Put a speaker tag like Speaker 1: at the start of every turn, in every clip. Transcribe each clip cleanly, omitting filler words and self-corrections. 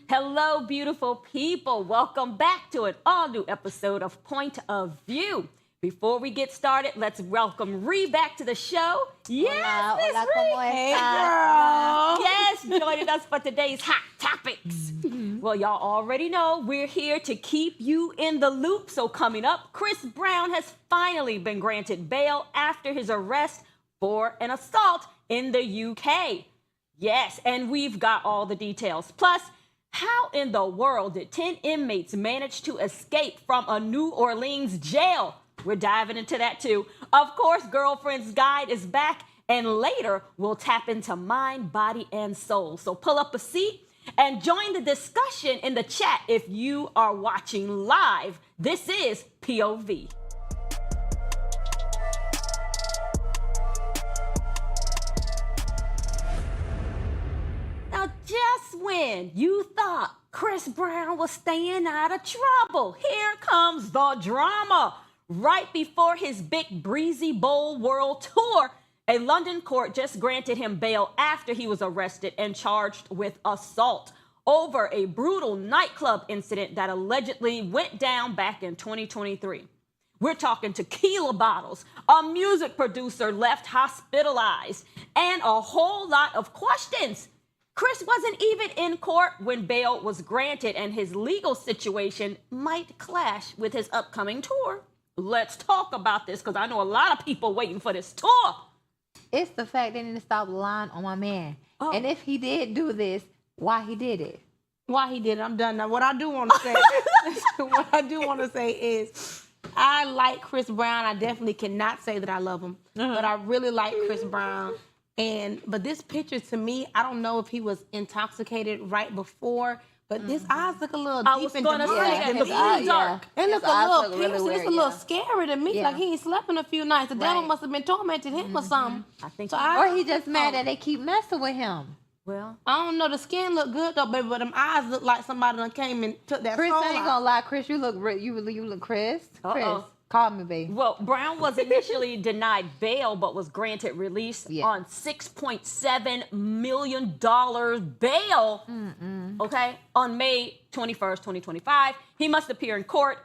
Speaker 1: Hello, beautiful people. Welcome back to an all-new episode of Point of View. Before we get started, let's welcome Ree back to the show. Yes, Miss Ree.
Speaker 2: Hey, girl.
Speaker 1: Yes, joining us for today's hot topics. Well, y'all already know we're here to keep you in the loop. So coming up, Chris Brown has finally been granted bail after his arrest for an assault in the UK. Yes, and we've got all the details. Plus, how in the world did 10 inmates manage to escape from a New Orleans jail? We're diving into that too. Of course, Girlfriend's Guide is back, and later we'll tap into mind, body, and soul. So pull up a seat and join the discussion in the chat if you are watching live. This is POV. Now, just when you thought Chris Brown was staying out of trouble, here comes the drama. Right before his big Breezy Bowl World Tour, a London court just granted him bail after he was arrested and charged with assault over a brutal nightclub incident that allegedly went down back in 2023. We're talking tequila bottles, a music producer left hospitalized, and a whole lot of questions. Chris wasn't even in court when bail was granted, and his legal situation might clash with his upcoming tour. Let's talk about this because I know a lot of people waiting for this tour.
Speaker 2: It's the fact they need to stop lying on my man. Oh. And if he did do this, why he did it?
Speaker 3: Why he did it, I'm done now. What I do want to say, is I like Chris Brown. I definitely cannot say that I love him, but I really like Chris Brown. But this picture to me, I don't know if he was intoxicated right before, but his eyes look a little deep and demonic.
Speaker 1: It looks dark.
Speaker 3: It looks a little piercing. It's a little scary to me. Like he ain't slept in a few nights. The devil must have been tormenting him or something.
Speaker 1: I think
Speaker 3: so.
Speaker 2: Or he just mad that they keep messing with him.
Speaker 1: Well,
Speaker 3: I don't know. The skin look good though, baby, but them eyes look like somebody done came and took that
Speaker 2: Chris,
Speaker 3: soul
Speaker 2: I ain't
Speaker 3: out.
Speaker 2: gonna lie, Chris, you look Chris. Chris, call me, baby.
Speaker 1: Well, Brown was initially denied bail, but was granted release on $6.7 million bail. Okay, on May 21st, 2025. He must appear in court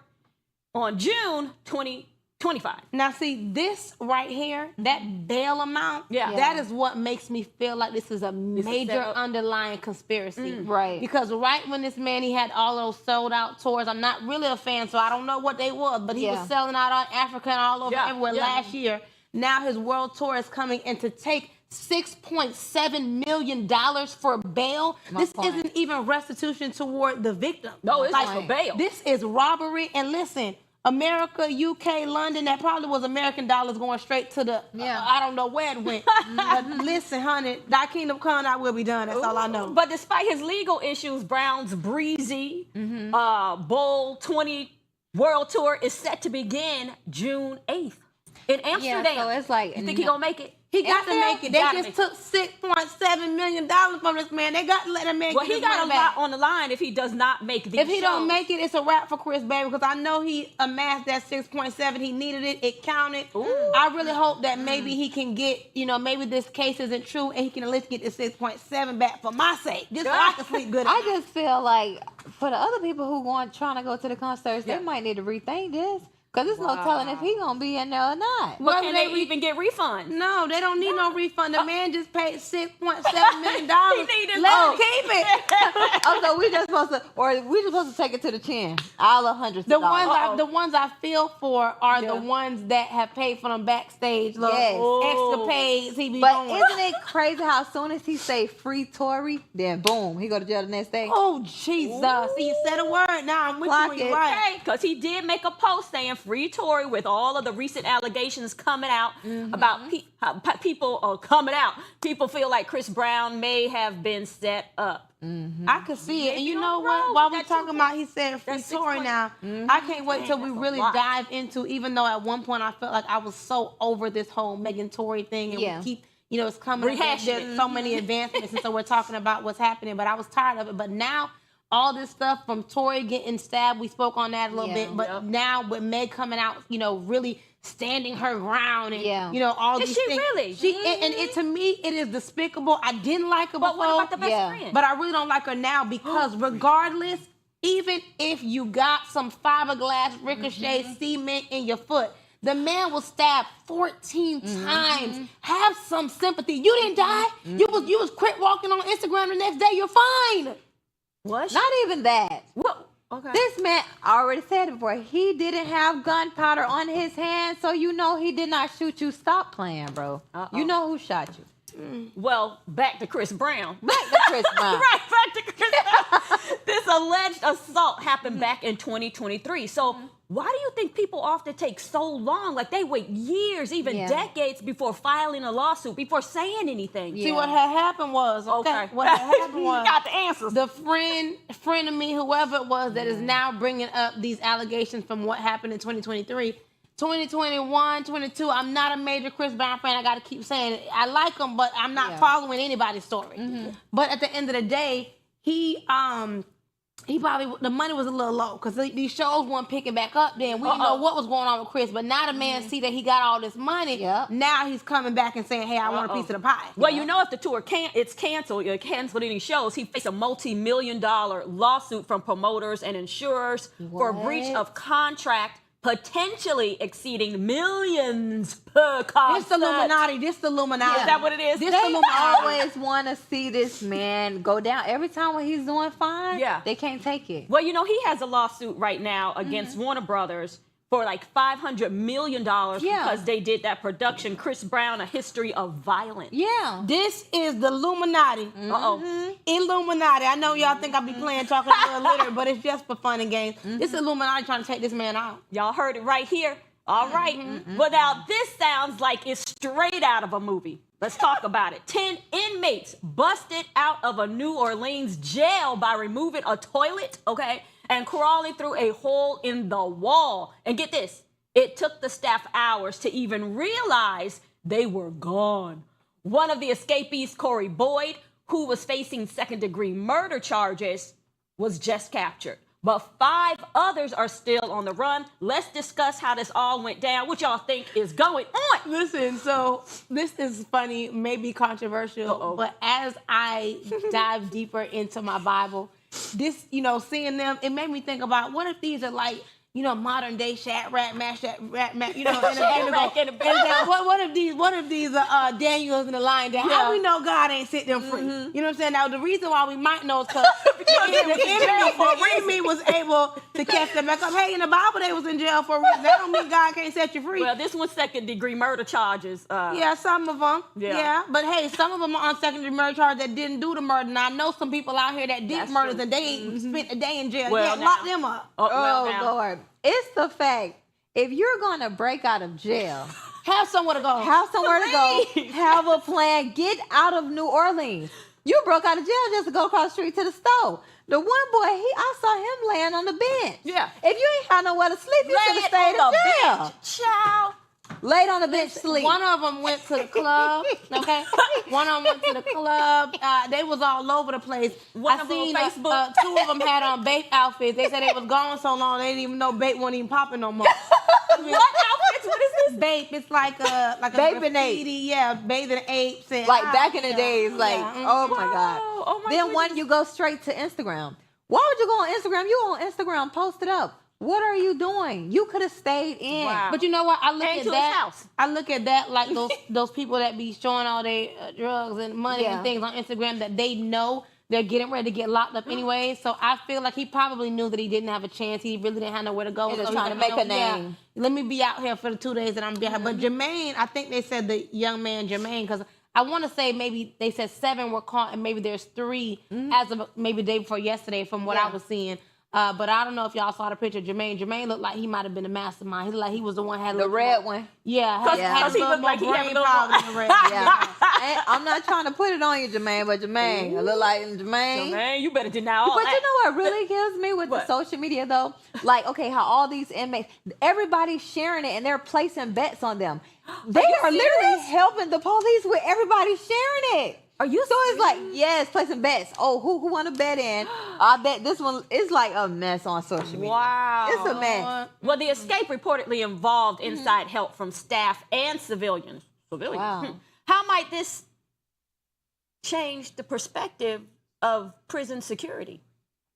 Speaker 1: on June 2025.
Speaker 3: Now, see, this right here, that bail amount, that is what makes me feel like this is a major underlying conspiracy.
Speaker 2: Right.
Speaker 3: Because right when this man, he had all those sold out tours, I'm not really a fan, so I don't know what they were, but he was selling out on Africa and all over everywhere last year. Now his world tour is coming, and to take $6.7 million for bail, this isn't even restitution toward the victim.
Speaker 1: No, it's like for bail.
Speaker 3: This is robbery, and listen, America, UK, London, that probably was American dollars going straight to the, I don't know where it went. But listen, honey, thy kingdom come, I will be done. That's all I know.
Speaker 1: But despite his legal issues, Brown's Breezy Bowl 20 World Tour is set to begin June 8th in Amsterdam.
Speaker 2: Yeah, so it's like,
Speaker 1: you think he gonna make it?
Speaker 3: He got to make it. They just took $6.7 million from this man. They got to let him make it.
Speaker 1: Well, he got a lot on the line if he does not make these
Speaker 3: If he don't make it, it's a wrap for Chris, baby, because I know he amassed that 6.7. He needed it. It counted. I really hope that maybe he can get, maybe this case isn't true and he can at least get the 6.7 back for my sake. Just so I can sleep good.
Speaker 2: I just feel like for the other people who trying to go to the concerts, they might need to rethink this. Because there's no telling if he going to be in there or not.
Speaker 1: Well, can they even get refunds?
Speaker 3: No, they don't need no refund. The man just paid $6.7 million. Let him keep it.
Speaker 2: So we just supposed to take it to the chin. All $100.
Speaker 3: The ones I feel for are the ones that have paid for them backstage. Extra pays.
Speaker 2: But isn't it crazy how soon as he say free Tori, then boom, he go to jail the next day?
Speaker 3: Oh, Jesus. See, you said a word. Now I'm with you.
Speaker 1: Right. Because he did make a post saying free Tori with all of the recent allegations coming out about people coming out. People feel like Chris Brown may have been set up.
Speaker 3: I could see it. And you know what? While we're talking about, he said free Tori now, I can't wait till we really dive into, even though at one point I felt like I was so over this whole Megan Tori thing. And we keep, it's coming. There's so many advancements. And so we're talking about what's happening. But I was tired of it. But now, all this stuff from Tori getting stabbed. We spoke on that a little bit, but
Speaker 1: Yep.
Speaker 3: now with Meg coming out, really standing her ground and all
Speaker 1: Is
Speaker 3: these
Speaker 1: she
Speaker 3: things.
Speaker 1: really?
Speaker 3: And it to me it is despicable. I didn't like her
Speaker 1: But
Speaker 3: before.
Speaker 1: what about the best
Speaker 2: Yeah.
Speaker 1: friend?
Speaker 3: But I really don't like her now because regardless, even if you got some fiberglass ricochet cement in your foot, the man was stabbed 14 times. Have some sympathy. You didn't die. You was quit walking on Instagram the next day. You're fine.
Speaker 1: What?
Speaker 2: Not even that.
Speaker 1: What? Okay.
Speaker 2: This man, I already said it before, he didn't have gunpowder on his hands, so he did not shoot you. Stop playing, bro.
Speaker 1: Uh-oh.
Speaker 2: You know who shot you.
Speaker 1: Well, back to Chris Brown.
Speaker 2: Back to Chris Brown.
Speaker 1: Right, back to Chris Brown. This alleged assault happened back in 2023. So why do you think people often take so long? Like they wait years, even decades before filing a lawsuit, before saying anything.
Speaker 3: See, what had happened was, what had happened was,
Speaker 1: got the answers.
Speaker 3: the friend of me, whoever it was that is now bringing up these allegations from what happened in 2023, 2021, 22, I'm not a major Chris Brown fan. I got to keep saying it. I like him, but I'm not following anybody's story. But at the end of the day, he probably, the money was a little low because these shows weren't picking back up then. We didn't know what was going on with Chris, but now the man see that he got all this money. Now he's coming back and saying, hey, I want a piece of the pie.
Speaker 1: Well, if the tour it's canceled, canceled any shows, he faced a multi-million-dollar lawsuit from promoters and insurers for breach of contract, potentially exceeding millions per concert.
Speaker 3: This the Illuminati. This the Illuminati.
Speaker 1: Is that what it is?
Speaker 3: This
Speaker 2: They
Speaker 3: the Illuminati.
Speaker 2: always want to see this man go down. Every time when he's doing fine, they can't take it.
Speaker 1: Well, he has a lawsuit right now against Warner Brothers for like $500 million because they did that production, Chris Brown, A History of Violence.
Speaker 2: Yeah.
Speaker 3: This is the Illuminati. Illuminati. I know y'all think I be playing, talking a little litter, but it's just for fun and games. This is Illuminati trying to take this man out.
Speaker 1: Y'all heard it right here. All right. Well, now this sounds like it's straight out of a movie. Let's talk about it. 10 inmates busted out of a New Orleans jail by removing a toilet, and crawling through a hole in the wall. And get this, it took the staff hours to even realize they were gone. One of the escapees, Corey Boyd, who was facing second-degree murder charges, was just captured. But 5 others are still on the run. Let's discuss how this all went down. What y'all think is going on?
Speaker 3: Listen, so this is funny, maybe controversial, but as I dive deeper into my Bible, this, seeing them, it made me think about what if these are like, modern day Shadrach, Meshach, what if these Daniels and the lion den? How we know God ain't set them free? You know what I'm saying? Now the reason why we might know is because the enemy was able to catch them back up. Hey, in the Bible they was in jail for a reason. That don't mean God can't set you free.
Speaker 1: Well, this one's second-degree murder charges.
Speaker 3: Yeah, some of them. Yeah, but hey, some of them are on second-degree murder charges that didn't do the murder. Now I know some people out here that did murders and they ain't spent a day in jail.
Speaker 1: Well,
Speaker 3: lock them up.
Speaker 2: Oh, Lord. It's the fact, if you're going to break out of jail,
Speaker 3: have somewhere to go.
Speaker 2: Have a plan. Get out of New Orleans. You broke out of jail just to go across the street to the store. The one boy, I saw him laying on the bench.
Speaker 1: Yeah.
Speaker 2: If you ain't had nowhere to sleep, you should have stayed in jail.
Speaker 1: Child.
Speaker 2: Laid on the bench, sleep.
Speaker 3: One of them went to the club, One of them went to the club. They was all over the place. I seen Facebook. 2 of them had on Bape outfits. They said they was gone so long they didn't even know Bape wasn't even popping no more.
Speaker 1: What outfits? What is this?
Speaker 3: Bape. It's like a
Speaker 2: Bathing
Speaker 3: graffiti. Yeah, bathing apes. And,
Speaker 2: like back in the days, oh my God.
Speaker 1: Oh my
Speaker 2: then
Speaker 1: goodness.
Speaker 2: when you go straight to Instagram. Why would you go on Instagram? You on Instagram, post it up. What are you doing? You could have stayed in.
Speaker 1: Wow.
Speaker 3: But you know what? I look at
Speaker 1: his
Speaker 3: that.
Speaker 1: house.
Speaker 3: I look at that like those people that be showing all their drugs and money and things on Instagram that they know they're getting ready to get locked up anyway. So I feel like he probably knew that he didn't have a chance. He really didn't have nowhere to go.
Speaker 2: He was
Speaker 3: So
Speaker 2: trying to make a name.
Speaker 3: Let me be out here for the 2 days that I'm be out. But Jermaine, I think they said the young man Jermaine, because I want to say maybe they said 7 were caught and maybe there's 3 as of maybe the day before yesterday from what I was seeing. But I don't know if y'all saw the picture of Jermaine. Jermaine looked like he might have been the mastermind. He looked like he was the one had
Speaker 2: The red one.
Speaker 3: Yeah,
Speaker 1: Because he looked like he had a little
Speaker 3: red.
Speaker 2: I'm not trying to put it on you, Jermaine, but Jermaine, I look like Jermaine.
Speaker 1: Man, you better deny all
Speaker 2: But
Speaker 1: that.
Speaker 2: you know what really kills me with the social media though? Like, okay, how all these inmates, everybody's sharing it and they're placing bets on them. They are literally helping the police with everybody sharing it.
Speaker 1: Are you
Speaker 2: So it's like, yes, placing bets. Oh, who want to bet in? I bet this one is like a mess on social media.
Speaker 1: Wow.
Speaker 2: It's a mess.
Speaker 1: Well, the escape reportedly involved inside help from staff and civilians.
Speaker 2: Wow.
Speaker 1: How might this change the perspective of prison security?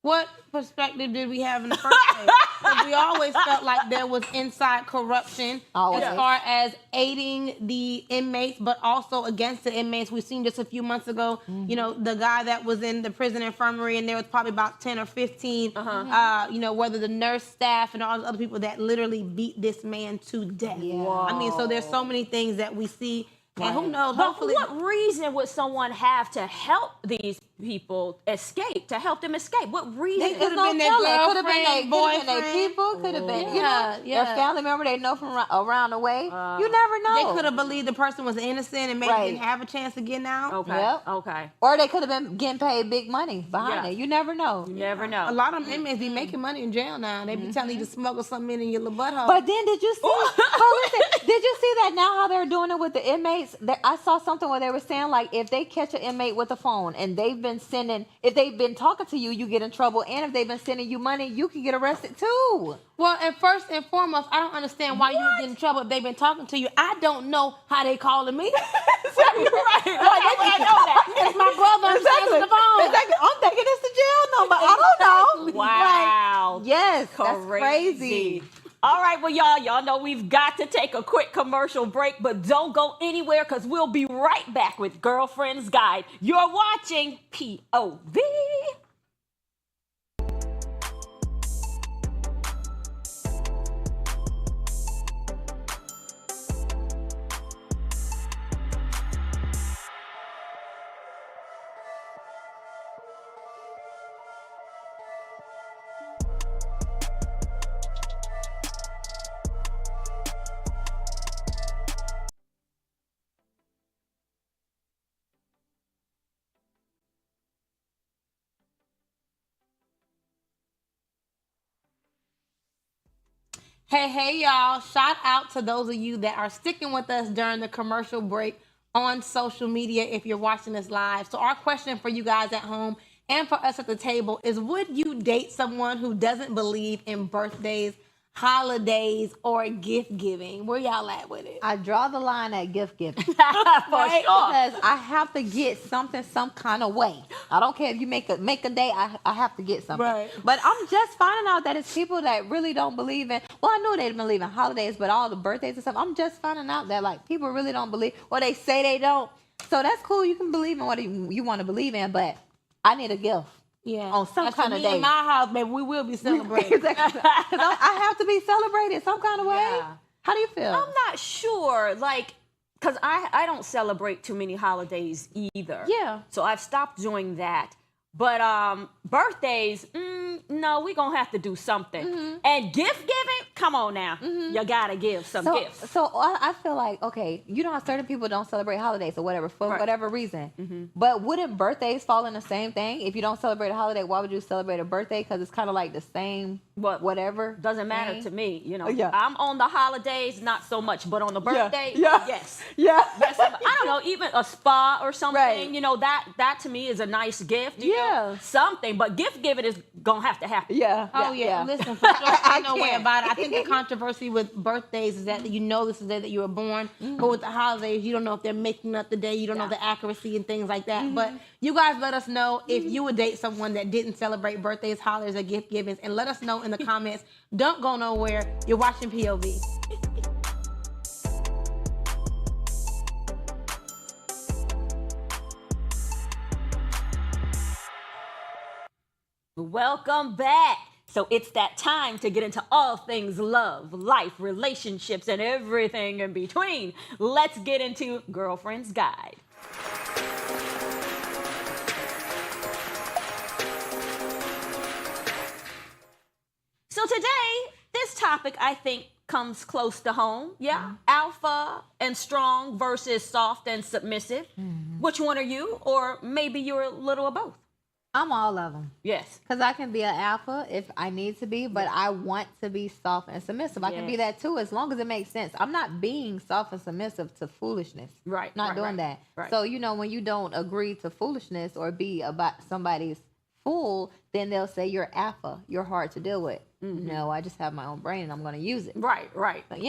Speaker 3: What perspective did we have in the first place? 'Cause we always felt like there was inside corruption
Speaker 2: Always.
Speaker 3: as far as aiding the inmates, but also against the inmates. We've seen just a few months ago, you know, the guy that was in the prison infirmary, and there was probably about 10 or 15, you know, whether the nurse staff and all the other people that literally beat this man to death.
Speaker 2: Yeah.
Speaker 3: I mean, so there's so many things that we see. And who knows,
Speaker 1: But
Speaker 3: hopefully.
Speaker 1: what reason would someone have to help these people escape, to help them escape? What reason?
Speaker 3: They could have been their
Speaker 2: Could have been
Speaker 3: girlfriend,
Speaker 2: their
Speaker 3: boyfriend.
Speaker 2: people. Could have been, you
Speaker 3: Yeah,
Speaker 2: know,
Speaker 3: yeah.
Speaker 2: their family member they know from around the way. You never know.
Speaker 3: They could have believed the person was innocent and maybe
Speaker 2: Right.
Speaker 3: didn't have a chance of getting out.
Speaker 1: Okay.
Speaker 2: Yep.
Speaker 1: Okay.
Speaker 2: Or they could have been getting paid big money behind
Speaker 1: Yeah.
Speaker 2: it. You never know.
Speaker 1: You never know.
Speaker 3: A lot of them inmates be making money in jail now. They be telling you to smuggle something in your little butthole.
Speaker 2: But then did you see? Oh, listen, did you see that now how they're doing it with the inmates? I saw something where they were saying like if they catch an inmate with a phone and they've been sending, if they've been talking to you, you get in trouble, and if they've been sending you money, you can get arrested too.
Speaker 3: well, and first and foremost, I don't understand why you would get in trouble if they've been talking to you. I don't know how they calling me.
Speaker 1: You're right. I know that.
Speaker 3: It's my brother. I'm answering the phone.
Speaker 2: Exactly. I'm thinking it's the jail number. I don't know.
Speaker 1: Wow.
Speaker 2: Yes, that's crazy.
Speaker 1: All right, well, y'all know we've got to take a quick commercial break, but don't go anywhere because we'll be right back with Girlfriend's Guide. You're watching POV.
Speaker 3: Hey, y'all. Shout out to those of you that are sticking with us during the commercial break on social media if you're watching us live. So our question for you guys at home and for us at the table is, would you date someone who doesn't believe in birthdays, holidays, or gift giving? Where y'all at with it?
Speaker 2: I draw the line at gift giving.
Speaker 1: For
Speaker 2: Right?
Speaker 1: sure.
Speaker 2: Because I have to get something some kind of way. I don't care if you make a day, I have to get something.
Speaker 3: Right.
Speaker 2: But I'm just finding out that it's people that really don't believe in, well, I knew they didn't believe in holidays, but all the birthdays and stuff, I'm just finding out that like people really don't believe, or they say they don't. So that's cool. You can believe in what you want to believe in, but I need a gift.
Speaker 3: Yeah.
Speaker 2: On some
Speaker 3: That's for
Speaker 2: kind of
Speaker 3: me
Speaker 2: day.
Speaker 3: in my house, baby, we will be celebrating.
Speaker 2: Exactly. 'Cause I have to be celebrated some kind of way.
Speaker 1: Yeah.
Speaker 2: How do you feel?
Speaker 1: I'm not sure, like, because I don't celebrate too many holidays either.
Speaker 2: Yeah.
Speaker 1: So I've stopped doing that. But birthdays, no, we're going to have to do something. And gift giving, come on now. You got to give some gifts.
Speaker 2: So I feel like, okay, you know how certain people don't celebrate holidays or whatever, for
Speaker 1: Right.
Speaker 2: whatever reason. But wouldn't birthdays fall in the same thing? If you don't celebrate a holiday, why would you celebrate a birthday? Because it's kind of like the same whatever.
Speaker 1: Doesn't matter
Speaker 2: thing.
Speaker 1: to me, you know.
Speaker 2: Yeah.
Speaker 1: I'm on the holidays, not so much, but on the birthday,
Speaker 2: Yeah.
Speaker 1: yes.
Speaker 2: Yeah.
Speaker 1: Yes, I don't know, even a spa or something,
Speaker 2: Right.
Speaker 1: you know, that to me is a nice gift. You know,
Speaker 2: Yeah.
Speaker 1: something, but gift giving is going to have to happen.
Speaker 2: Yeah.
Speaker 3: Oh yeah, listen, for sure,
Speaker 2: I
Speaker 3: ain't no way
Speaker 2: can't.
Speaker 3: about it. I think the controversy with birthdays is that you know this is the day that you were born, but with the holidays, you don't know if they're making up the day. You don't know the accuracy and things like that. But you guys let us know if you would date someone that didn't celebrate birthdays, holidays, or gift givings, and let us know in the comments. Don't go nowhere. You're watching POV.
Speaker 1: Welcome back. So it's that time to get into all things love, life, relationships, and everything in between. Let's get into Girlfriend's Guide. So today, this topic, I think, comes close to home. Yeah. Alpha and strong versus soft and submissive. Which one are you? Or maybe you're a little of both.
Speaker 2: I'm all of them.
Speaker 1: Yes.
Speaker 2: Because I can be an alpha if I need to be, but I want to be soft and submissive. I can be that too, as long as it makes sense. I'm not being soft and submissive to foolishness.
Speaker 1: Right.
Speaker 2: Not doing that.
Speaker 1: Right.
Speaker 2: So, when you don't agree to foolishness or be about somebody's fool, then they'll say you're alpha. You're hard to deal with. No, I just have my own brain and I'm going to use it.
Speaker 1: Right.
Speaker 2: But,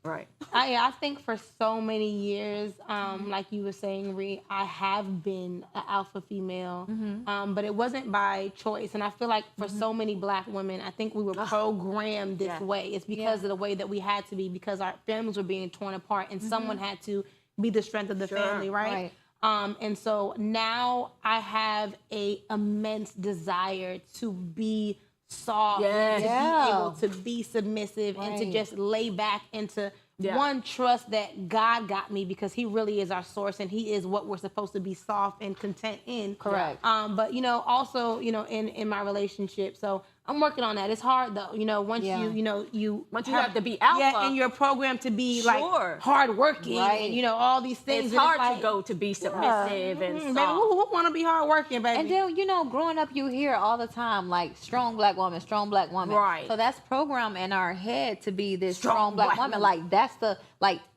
Speaker 1: Right.
Speaker 3: I think for so many years, like you were saying, Ree, I have been an alpha female, but it wasn't by choice. And I feel like for so many Black women, I think we were programmed this way. It's because of the way that we had to be, because our families were being torn apart, and someone had to be the strength of the family, right? And so now I have a immense desire to be soft, and to be able to be submissive, and to just lay back into one, trust that God got me, because he really is our source and he is what we're supposed to be soft and content in.
Speaker 2: Correct.
Speaker 3: But also, in my relationship. So I'm working on that. It's hard though. Once you
Speaker 1: have to be alpha.
Speaker 3: Yeah, and you're programmed to be like hardworking, and all these things.
Speaker 1: It's hard to go to be submissive and soft.
Speaker 3: Baby, who want to be hardworking, baby?
Speaker 2: And then, growing up, you hear all the time, like, strong Black woman, strong Black woman.
Speaker 1: Right.
Speaker 2: So that's programmed in our head to be this strong Black woman. Like,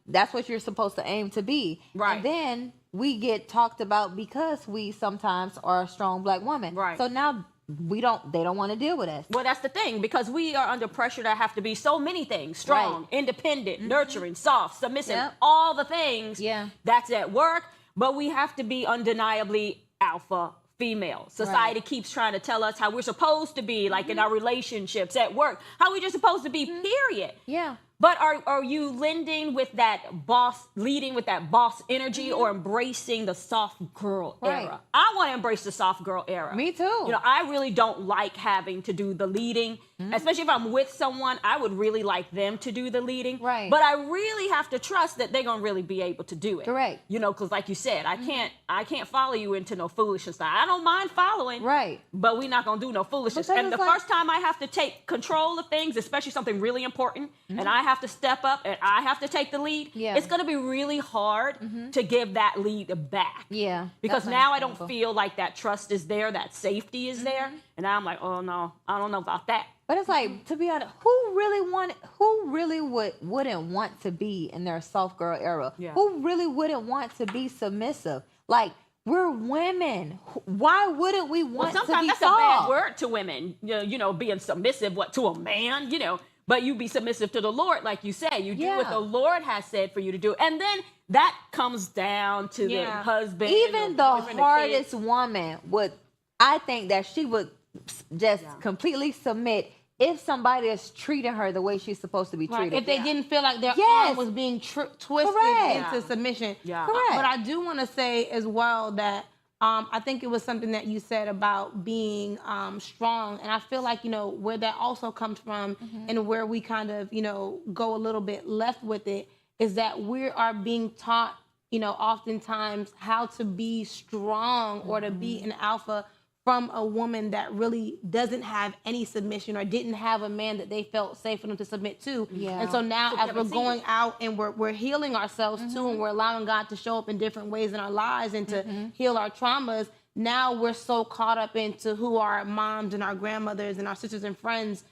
Speaker 2: that's what you're supposed to aim to be.
Speaker 1: Right.
Speaker 2: And then we get talked about because we sometimes are a strong Black woman.
Speaker 1: Right.
Speaker 2: So now they don't want to deal with us.
Speaker 1: Well, that's the thing, because we are under pressure to have to be so many things: strong, independent, nurturing, soft, submissive, all the things that's at work. But we have to be undeniably alpha female. Society keeps trying to tell us how we're supposed to be, like in our relationships, at work, how we're just supposed to be, period.
Speaker 2: Yeah.
Speaker 1: But are you leading with that boss energy, or embracing the soft girl era? I want to embrace the soft girl era.
Speaker 2: Me too.
Speaker 1: I really don't like having to do the leading, especially if I'm with someone. I would really like them to do the leading.
Speaker 2: Right.
Speaker 1: But I really have to trust that they're going to really be able to do it.
Speaker 2: Correct.
Speaker 1: Because like you said, I can't follow you into no foolishness. I don't mind following.
Speaker 2: Right.
Speaker 1: But we're not going to do no foolishness.
Speaker 2: Because
Speaker 1: And the first time I have to take control of things, especially something really important, and I have to step up and I have to take the lead, it's going to be really hard to give that lead back.
Speaker 2: Yeah.
Speaker 1: Because now I don't feel like that trust is there, that safety is there. And now I'm like, oh no, I don't know about that.
Speaker 2: But it's like, to be honest, who really wouldn't want to be in their soft girl era?
Speaker 1: Yeah.
Speaker 2: Who really wouldn't want to be submissive? Like, we're women. Why wouldn't we want to be soft?
Speaker 1: Sometimes that's a bad word to women, being submissive, to a man, But you be submissive to the Lord, like you say. You do what the Lord has said for you to do. And then that comes down to the husband.
Speaker 2: Even the hardest woman I think that she would just completely submit if somebody is treating her the way she's supposed to be treated.
Speaker 3: If they didn't feel like their arm was being twisted into submission.
Speaker 2: Yeah.
Speaker 3: Correct. But I do want to say as well that I think it was something that you said about being strong. And I feel like, where that also comes from and where we kind of, go a little bit left with it is that we are being taught, oftentimes how to be strong or to be an alpha from a woman that really doesn't have any submission or didn't have a man that they felt safe for them to submit to. Yeah. And so now as we're going out and we're healing ourselves too, and we're allowing God to show up in different ways in our lives and to heal our traumas, now we're so caught up into who our moms and our grandmothers and our sisters and friends,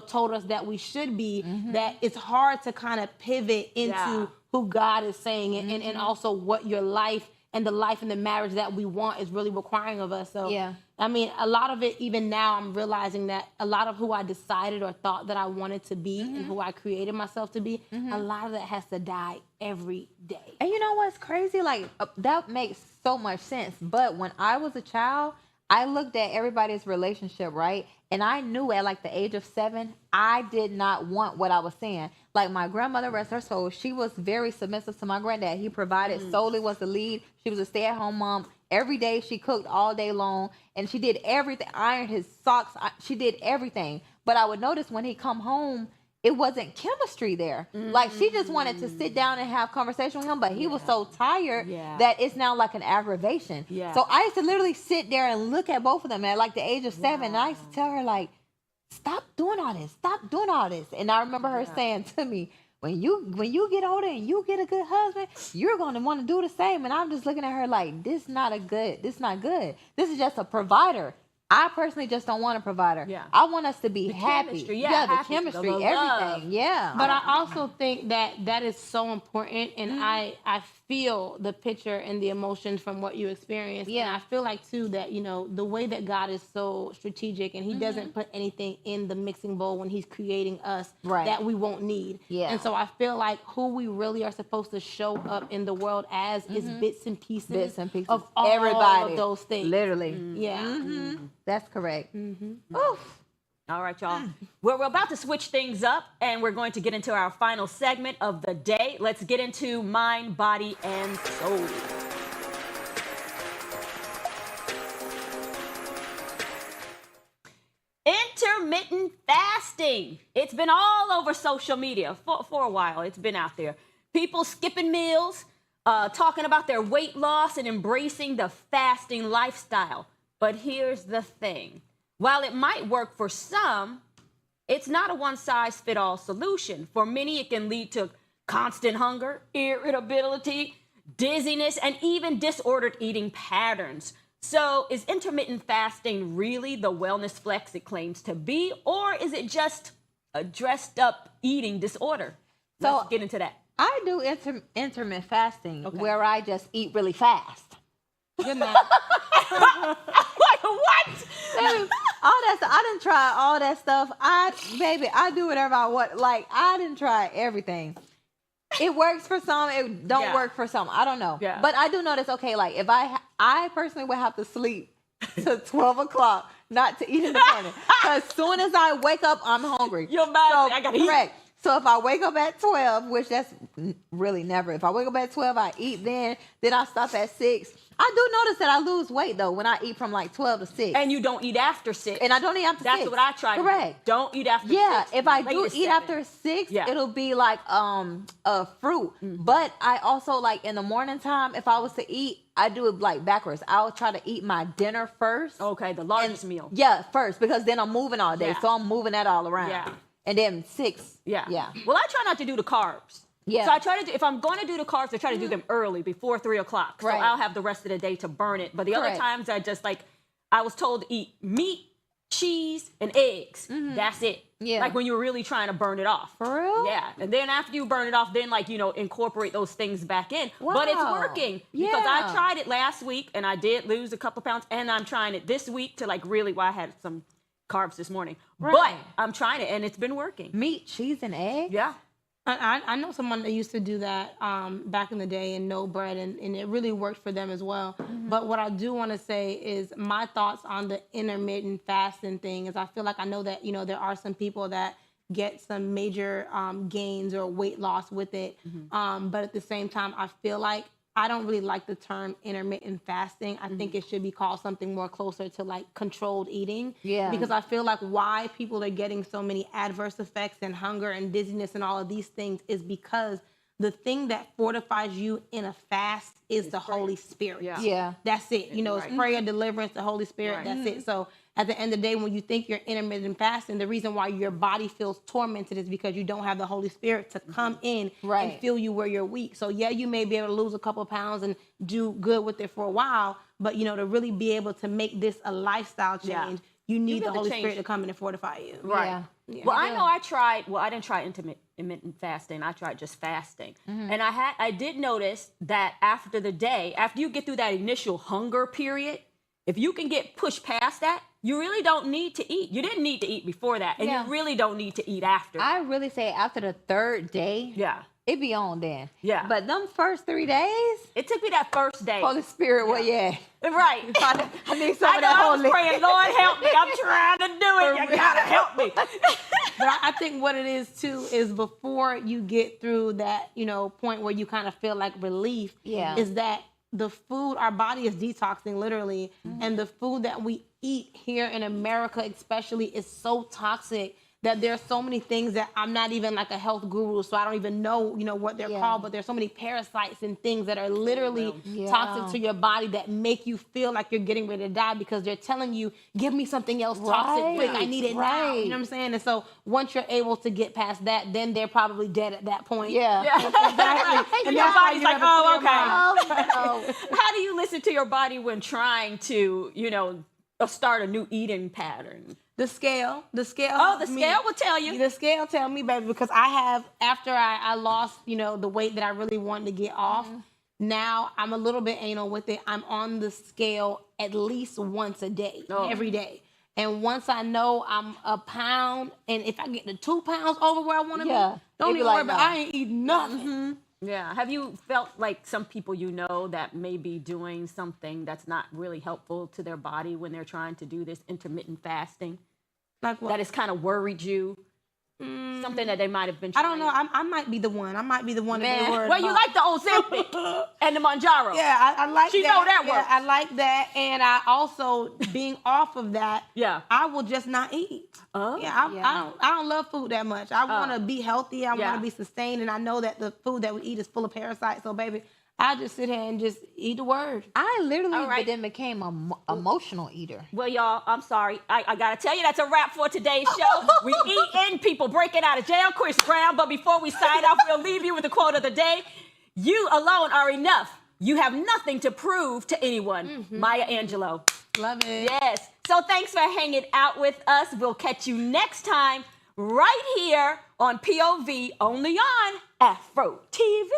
Speaker 3: told us that we should be, that it's hard to kind of pivot into who God is saying and also what your life and the life and the marriage that we want is really requiring of us. So, I mean, a lot of it, even now, I'm realizing that a lot of who I decided or thought that I wanted to be and who I created myself to be, a lot of that has to die every day.
Speaker 2: And you know what's crazy? Like, that makes so much sense. But when I was a child, I looked at everybody's relationship, right? And I knew at like the age of 7, I did not want what I was saying. Like my grandmother, rest her soul, she was very submissive to my granddad. He provided solely, was the lead. She was a stay-at-home mom. Every day she cooked all day long and she did everything, ironed his socks. She did everything. But I would notice when he come home, it wasn't chemistry there. Like she just wanted to sit down and have conversation with him, but he was so tired that it's now like an aggravation. So I used to literally sit there and look at both of them at like the age of 7. And I used to tell her like, stop doing all this. Stop doing all this. And I remember her saying to me, when you get older and you get a good husband, you're going to want to do the same. And I'm just looking at her like, this not good. This is just a provider. I personally just don't want a provider.
Speaker 1: Yeah.
Speaker 2: I want us to be
Speaker 1: The
Speaker 2: happy.
Speaker 1: chemistry,
Speaker 2: the
Speaker 1: happy,
Speaker 2: chemistry,
Speaker 1: the love.
Speaker 2: everything. Yeah.
Speaker 3: But I also think that is so important, and I feel the picture and the emotions from what you experienced.
Speaker 2: Yeah.
Speaker 3: And I feel like too that the way that God is so strategic, and He doesn't put anything in the mixing bowl when He's creating us
Speaker 2: Right.
Speaker 3: that we won't need.
Speaker 2: Yeah.
Speaker 3: And so I feel like who we really are supposed to show up in the world as is bits and pieces of all
Speaker 2: Everybody.
Speaker 3: of those things.
Speaker 2: Literally.
Speaker 3: Yeah.
Speaker 2: That's correct. Oof.
Speaker 1: All right, y'all. Well, we're about to switch things up, and we're going to get into our final segment of the day. Let's get into mind, body, and soul. Intermittent fasting. It's been all over social media for a while. It's been out there. People skipping meals, talking about their weight loss and embracing the fasting lifestyle. But here's the thing. While it might work for some, it's not a one-size-fits-all solution. For many, it can lead to constant hunger, irritability, dizziness, and even disordered eating patterns. So is intermittent fasting really the wellness flex it claims to be, or is it just a dressed-up eating disorder? Let's get into that.
Speaker 2: I do intermittent fasting where I just eat really fast.
Speaker 3: Good night.
Speaker 1: Like, what?
Speaker 2: Baby, all that stuff. I didn't try all that stuff. I do whatever I want. Like, I didn't try everything. It works for some. It don't work for some. I don't know.
Speaker 1: Yeah.
Speaker 2: But I do notice, okay, like if I personally would have to sleep to 12 o'clock not to eat in the morning. As soon as I wake up, I'm hungry.
Speaker 1: Your mind, I gotta eat.
Speaker 2: Correct. So if I wake up at 12, which that's really never. If I wake up at 12, I eat then I stop at 6. I do notice that I lose weight though when I eat from like 12 to 6.
Speaker 1: And you don't eat after 6.
Speaker 2: And I don't eat after 6.
Speaker 1: That's what I try.
Speaker 2: Correct.
Speaker 1: Don't eat after 6.
Speaker 2: Yeah, if I do
Speaker 1: Latest
Speaker 2: eat
Speaker 1: 7.
Speaker 2: after 6,
Speaker 1: Yeah.
Speaker 2: it'll be like a fruit. But I also like in the morning time, if I was to eat, I do it like backwards. I'll try to eat my dinner first.
Speaker 1: Okay, the largest meal.
Speaker 2: Yeah, first because then I'm moving all day,
Speaker 1: Yeah.
Speaker 2: so I'm moving that all around.
Speaker 1: Yeah.
Speaker 2: And then 6.
Speaker 1: Yeah.
Speaker 2: Yeah.
Speaker 1: Well, I try not to do the carbs.
Speaker 2: Yeah.
Speaker 1: So I try to do, if I'm going to do the carbs, I try to do them early, before 3 o'clock. So
Speaker 2: Right.
Speaker 1: I'll have the rest of the day to burn it. But the other
Speaker 2: Correct.
Speaker 1: times I was told to eat meat, cheese, and eggs. That's it.
Speaker 2: Yeah.
Speaker 1: Like when you're really trying to burn it off.
Speaker 2: For real?
Speaker 1: Yeah. And then after you burn it off, then incorporate those things back in. But it's
Speaker 2: Wow.
Speaker 1: working. Because
Speaker 2: Yeah.
Speaker 1: I tried it last week and I did lose a couple pounds. And I'm trying it this week to I had some carbs this morning.
Speaker 2: Right.
Speaker 1: But I'm trying it and it's been working.
Speaker 2: Meat, cheese, and egg?
Speaker 1: Yeah.
Speaker 3: I know someone that used to do that back in the day and no bread, and it really worked for them as well. But what I do want to say is my thoughts on the intermittent fasting thing is I feel like I know that, there are some people that get some major gains or weight loss with it. But at the same time, I feel like I don't really like the term intermittent fasting. I think it should be called something more closer to like controlled eating.
Speaker 2: Yeah.
Speaker 3: Because I feel like why people are getting so many adverse effects and hunger and dizziness and all of these things is because the thing that fortifies you in a fast is the Holy Spirit.
Speaker 1: Yeah.
Speaker 2: Yeah.
Speaker 3: That's it. It's prayer, deliverance, the Holy Spirit.
Speaker 1: Right.
Speaker 3: That's it. So at the end of the day, when you think you're intermittent fasting, the reason why your body feels tormented is because you don't have the Holy Spirit to come in
Speaker 2: Right.
Speaker 3: and feel you where you're weak. So yeah, you may be able to lose a couple of pounds and do good with it for a while, but to really be able to make this a lifestyle change,
Speaker 1: Yeah.
Speaker 3: you need the
Speaker 1: gotta
Speaker 3: Holy
Speaker 1: change.
Speaker 3: Spirit to come in and fortify you.
Speaker 1: Right.
Speaker 2: Yeah.
Speaker 1: Well, I know I didn't try intermittent fasting. I tried just fasting. And I did notice that after you get through that initial hunger period, if you can get pushed past that, you really don't need to eat. You didn't need to eat before that. And
Speaker 2: Yeah.
Speaker 1: you really don't need to eat after.
Speaker 2: I really say after the 3rd day,
Speaker 1: Yeah.
Speaker 2: it be on then.
Speaker 1: Yeah.
Speaker 2: But them first 3 days,
Speaker 1: It took me that first day.
Speaker 2: Holy Spirit, well, yeah.
Speaker 1: Right.
Speaker 2: I need some
Speaker 1: I
Speaker 2: of
Speaker 1: know,
Speaker 2: that
Speaker 1: I was
Speaker 2: Holy.
Speaker 1: praying, Lord, help me. I'm trying to do it. You gotta help me.
Speaker 3: But I think what it is too is before you get through that, point where you kind of feel like relief,
Speaker 2: Yeah.
Speaker 3: is that the food, our body is detoxing literally, and the food that we eat here in America especially is so toxic that there's so many things that I'm not even like a health guru, so I don't even know, what they're called, but there's so many parasites and things that are literally toxic to your body that make you feel like you're getting ready to die because they're telling you, give me something else toxic quick, I need it now. You know what I'm saying? And so once you're able to get past that, then they're probably dead at that point.
Speaker 2: Yeah.
Speaker 3: Exactly.
Speaker 1: And your body's like, oh, okay. How do you listen to your body when trying to, start a new eating pattern?
Speaker 3: The scale.
Speaker 1: Oh, the
Speaker 3: helps me.
Speaker 1: scale will tell you.
Speaker 3: The scale tell me, baby, because I have, after I lost, the weight that I really wanted to get off, now I'm a little bit anal with it. I'm on the scale at least once a day, every day. And once I know I'm a pound, and if I get the 2 pounds over where I want to be, don't even worry about it. I ain't eating nothing.
Speaker 1: Yeah. Have you felt like some people that may be doing something that's not really helpful to their body when they're trying to do this intermittent fasting?
Speaker 3: Like what?
Speaker 1: That has kind of worried you? Something that they might have been trying.
Speaker 3: I don't know. I might be the one. I might be the one that they worried
Speaker 1: Well, you
Speaker 3: about.
Speaker 1: like the Ozempic and the Manjaro.
Speaker 3: Yeah, I like
Speaker 1: she
Speaker 3: that.
Speaker 1: She know that
Speaker 3: yeah,
Speaker 1: works.
Speaker 3: I like that. And I also, being off of that, I will just not eat.
Speaker 1: Oh.
Speaker 3: Yeah, I don't love food that much. I want to be healthy. I want to be sustained. And I know that the food that we eat is full of parasites. So, baby, I just sit here and just eat the word.
Speaker 2: I literally then became an emotional eater.
Speaker 1: Well, y'all, I'm sorry. I got to tell you, that's a wrap for today's show. We eat in people breaking out of jail, Chris Brown. But before we sign off, we'll leave you with the quote of the day. You alone are enough. You have nothing to prove to anyone. Maya Angelou.
Speaker 3: Love it.
Speaker 1: Yes. So thanks for hanging out with us. We'll catch you next time right here on POV, only on AFROTV.